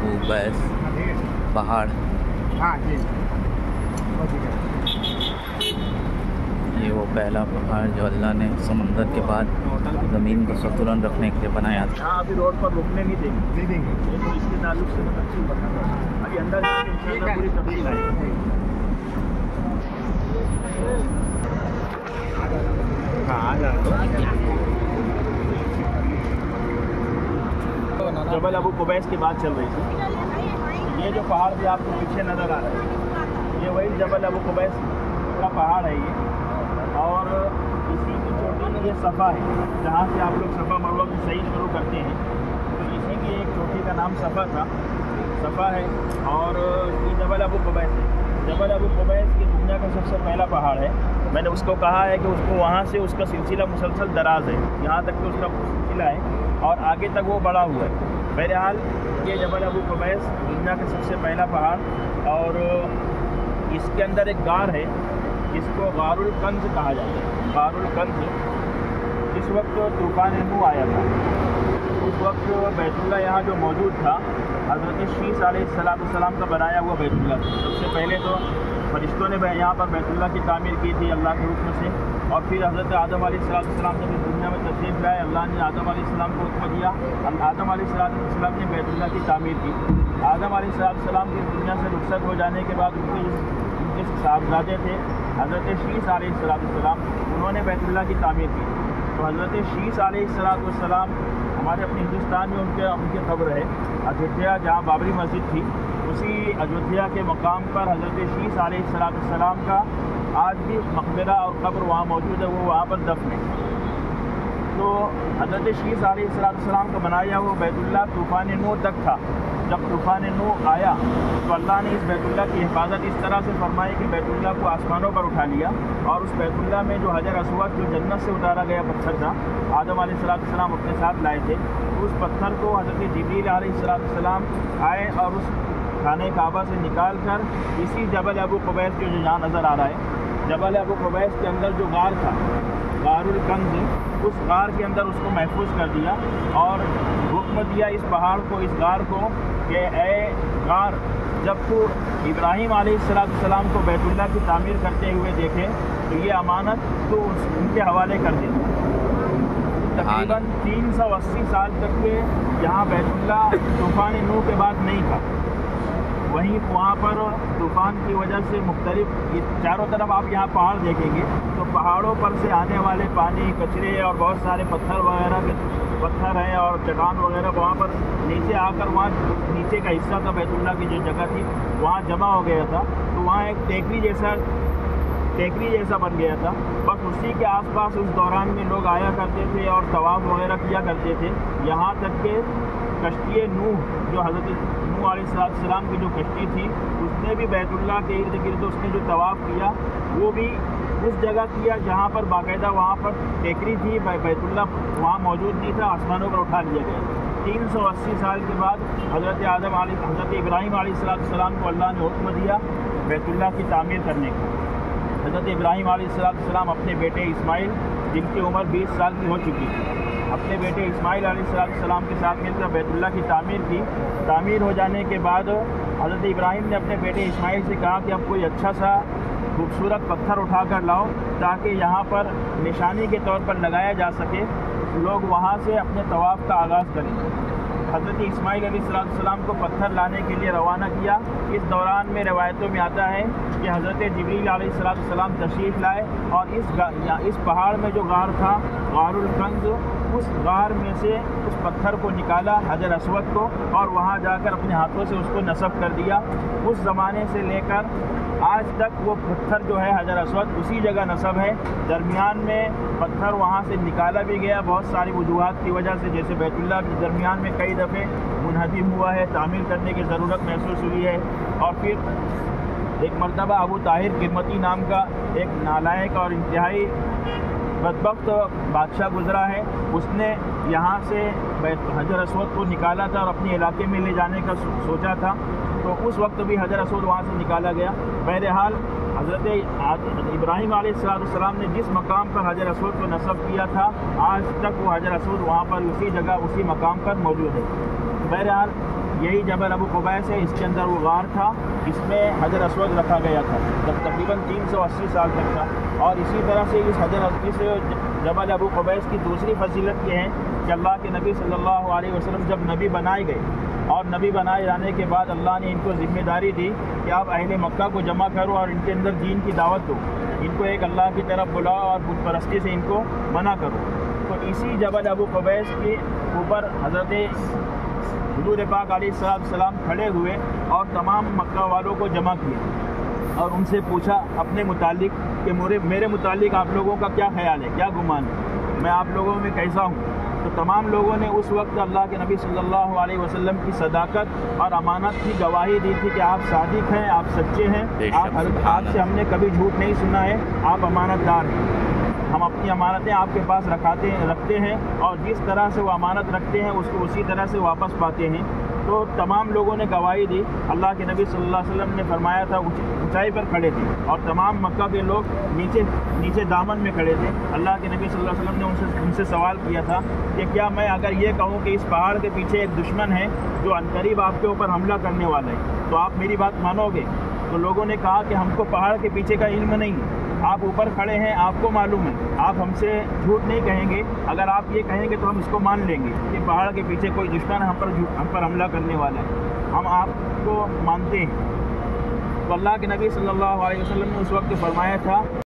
अबू कुबैस पहाड़। ये वो पहला पहाड़ जो अल्लाह ने समंदर के बाद ज़मीन को संतुलन रखने के लिए बनाया था। यहाँ अभी रोड पर रुकने नहीं देंगे, तो इसके ताल्लुक से मैं तफसील बताऊंगा। अभी अंदर जाके इंशाअल्लाह पूरी तफसील आएगी। जबल अबू कुबैस की बात चल रही थी। ये जो पहाड़ भी आपको पीछे नज़र आ रहा है, ये वही जबल अबू कुबैस का पहाड़ है ये, और इसी की चोटी में ये सफ़ा है, जहाँ से आप लोग सफ़ा मरवा में सही शुरू करते हैं। तो इसी की एक चोटी का नाम सफ़ा था, सफ़ा है, और ये जबल अबू कुबैस है। जबल अबू कुबैस की दुनिया का सबसे पहला पहाड़ है। मैंने उसको कहा है कि उसको वहाँ से उसका सिलसिला मुसलसल दराज है, यहाँ तक कि उसका सिलसिला है और आगे तक वो बढ़ा हुआ है। बहरहाल ये जबल अबू कुबैस दुनिया का सबसे पहला पहाड़, और इसके अंदर एक गार है जिसको गारुल कंज कहा जाता है। गारुल कंज जिस वक्त तूफ़ान नूह आया था, उस वक्त बैतुल्लाह यहाँ जो मौजूद था, हज़रत शीस अलैहिस्सलाम का बनाया हुआ बैतुल्लाह। सबसे पहले तो फरिश्तों ने यहाँ पर बैतुल्लाह की तामीर की थी अल्लाह के हुक्म से, और फिर हज़रत आदम अलैहिस्सलाम जब इस दुनिया में तशरीफ़ लाए, अल्लाह ने आदम अलैहिस्सलाम को हुक्म दिया। आदम अलैहिस्सलाम ने बैतुल्लाह की तामीर की। आदम अलैहिस्सलाम की दुनिया से रुखसत हो जाने के बाद उनके साहबजादे थे हज़रत शीस अलैहिस्सलाम, उन्होंने बैतुल्लाह की तामीर की। तो हज़रत शीस अलैहिस्सलाम हमारे अपने हिंदुस्तान में उनकी क़ब्र है अयोध्या, जहाँ बाबरी मस्जिद थी, उसी अयोध्या के मकाम पर हज़रत शीस अलैहिस्सलाम का आज भी मकबरा और क़ब्र वहाँ मौजूद है, वो वहाँ पर दफन है। तो हज़रत शीस अलैहिस्सलाम का बनाया हुआ बैतुल्लाह तूफ़ान नूह तक था। जब तूफ़ान नूह आया तो अल्लाह ने इस बैतुल्लाह की हिफाजत इस तरह से फरमाई कि बैतुल्लाह को आसमानों पर उठा लिया, और उस बैतुल्लाह में जो हजर अस्वद जो जन्नत से उतारा गया पत्थर था, आदम अलैहिस्सलाम अपने साथ लाए थे, तो उस पत्थर को हज़रत जिब्रील अलैहिस्सलाम आए और उस खाने काबा से निकाल कर इसी जबल अबू कुबैस जो यहाँ नज़र आ रहा है, जबल अबू कुबैस के अंदर जो गार था, गारुल कंज, उस गार के अंदर उसको महफूज कर दिया और हुक्म दिया इस पहाड़ को, इस गार को, कि ए गार, जब तू इब्राहीम अलैहिस्सलाम को बैतुल्लाह की तामीर करते हुए देखे तो ये अमानत तो उनके हवाले कर दे। तकरीबन 380 साल तक के यहाँ बैतुल्लाह तूफ़ान नूह के बाद नहीं था। वहीं वहाँ पर तूफ़ान की वजह से मुख्तलिफ चारों तरफ आप यहाँ पहाड़ देखेंगे तो पहाड़ों पर से आने वाले पानी, कचरे और बहुत सारे पत्थर वगैरह के पत्थर हैं और चट्टान वगैरह वहाँ पर नीचे आकर, वहाँ नीचे का हिस्सा था बैतुल्लाह की जो जगह थी, वहाँ जमा हो गया था। तो वहाँ एक टेकरी जैसा बन गया था। बस उसी के आसपास उस दौरान में लोग आया करते थे और तवाफ़ वगैरह किया करते थे। यहाँ तक कि कश्ती नूह, जो हज़रत नूह अलैहिस्सलाम की जो कश्ती थी, उसने भी बैतुल्लाह के इर्द गिर्द उसने जो तवाफ़ किया वो भी उस जगह किया जहाँ पर बाकायदा वहाँ पर टेकरी थी, बैतुल्लाह वहाँ मौजूद नहीं था, आसमानों पर उठा लिया गया। 380 साल के बाद हज़रत इब्राहीम अलैहिस्सलाम को अल्लाह ने हुक्म दिया बैतुल्लाह की तामीर करने का। हज़रत इब्राहीम अलैहिस्सलाम अपने बेटे इस्माइल, जिनकी उम्र 20 साल की हो चुकी थी, अपने बेटे इस्माइल अलैहिस्सलाम के साथ मिलकर बैतुल्लाह की तामीर की। तामीर हो जाने के बाद हज़रत इब्राहीम ने अपने बेटे इस्माइल से कहा कि अब कोई अच्छा सा खूबसूरत पत्थर उठा कर लाओ ताकि यहाँ पर निशानी के तौर पर लगाया जा सके, लोग वहाँ से अपने तवाफ़ का आगाज़ करें। हज़रत इस्माइल अलैहिस्सलाम को पत्थर लाने के लिए रवाना किया। इस दौरान में रवायतों में आता है कि हज़रत जिब्रील अलैहिस्सलाम तशरीफ़ लाए और इस पहाड़ में जो गार था, गारुल कंज, उस गार में से उस पत्थर को निकाला, हजर अस्वद को, और वहाँ जाकर अपने हाथों से उसको नस्ब कर दिया। उस ज़माने से लेकर आज तक वो पत्थर जो है हजर अस्वद उसी जगह नस्ब है। दरमियान में पत्थर वहाँ से निकाला भी गया बहुत सारी वजूहात की वजह से, जैसे बैतुल्लाह के दरमियान में कई दफ़े मुनहदिम हुआ है, तामीर करने की ज़रूरत महसूस हुई है। और फिर एक मरतबा अबू ताहिर किरमती नाम का एक नालायक और इंतहाई बदबख्त बादशाह गुज़रा है, उसने यहाँ से हजर अस्वद को निकाला था और अपने इलाके में ले जाने का सोचा था, तो उस वक्त भी हजर अस्वद वहाँ से निकाला गया। बहरहाल हज़रत इब्राहीम अलैहिस्सलाम ने जिस मकाम पर हजर अस्वद को नस्ब किया था, आज तक वो हजर अस्वद वहाँ पर उसी जगह उसी मकाम पर मौजूद है। बहरहाल यही जबल अबू कुबैस है, इसके अंदर वो गार था, इसमें हजर अस्वद रखा गया था जब तकरीबन 380 साल तक था। और इसी तरह से इस जबल अबू कुबैस की दूसरी फजीलत ये है कि अल्लाह के नबी सल्लल्लाहु अलैहि वसल्लम जब नबी बनाए गए और नबी बनाए जाने के बाद अल्लाह ने इनको ज़िम्मेदारी दी कि आप अहले मक्का को जमा करो और इनके अंदर दीन की दावत दो, इनको एक अल्लाह की तरफ बुलाओ और बुत परस्ती से इनको मना करो। तो इसी जबल अबू कुबैस के ऊपर हज़रत हुज़ूर पाक अलैहिस्सलाम खड़े हुए और तमाम मक्का वालों को जमा किया और उनसे पूछा अपने मुतालिक कि मेरे मुतालिक आप लोगों का क्या ख्याल है, क्या गुमान है, मैं आप लोगों में कैसा हूँ। तो तमाम लोगों ने उस वक्त अल्लाह के नबी सल्लल्लाहु अलैहि वसल्लम की सदाकत और अमानत की गवाही दी थी कि आप सादिक हैं, आप सच्चे हैं, आपसे हमने कभी झूठ नहीं सुना है, आप अमानतदार हैं, हम अपनी अमानतें आपके पास रखते हैं और जिस तरह से वो अमानत रखते हैं उसको उसी तरह से वापस पाते हैं। तो तमाम लोगों ने गवाही दी। अल्लाह के नबी सल्लल्लाहु अलैहि वसल्लम ने फरमाया था ऊंचाई पर खड़े थे और तमाम मक्का के लोग नीचे दामन में खड़े थे। अल्लाह के नबी सल्लल्लाहु अलैहि वसल्लम ने उनसे सवाल किया था कि क्या मैं अगर ये कहूँ कि इस पहाड़ के पीछे एक दुश्मन है जो अनकरीब आपके ऊपर हमला करने वाला है, तो आप मेरी बात मानोगे? तो लोगों ने कहा कि हमको पहाड़ के पीछे का इल्म नहीं है, आप ऊपर खड़े हैं, आपको मालूम है, आप हमसे झूठ नहीं कहेंगे, अगर आप ये कहेंगे तो हम इसको मान लेंगे कि पहाड़ के पीछे कोई दुश्मन हम पर हमला करने वाला है, हम आपको मानते हैं। तो अल्लाह के नबी सल्लल्लाहु अलैहि वसल्लम ने उस वक्त फरमाया था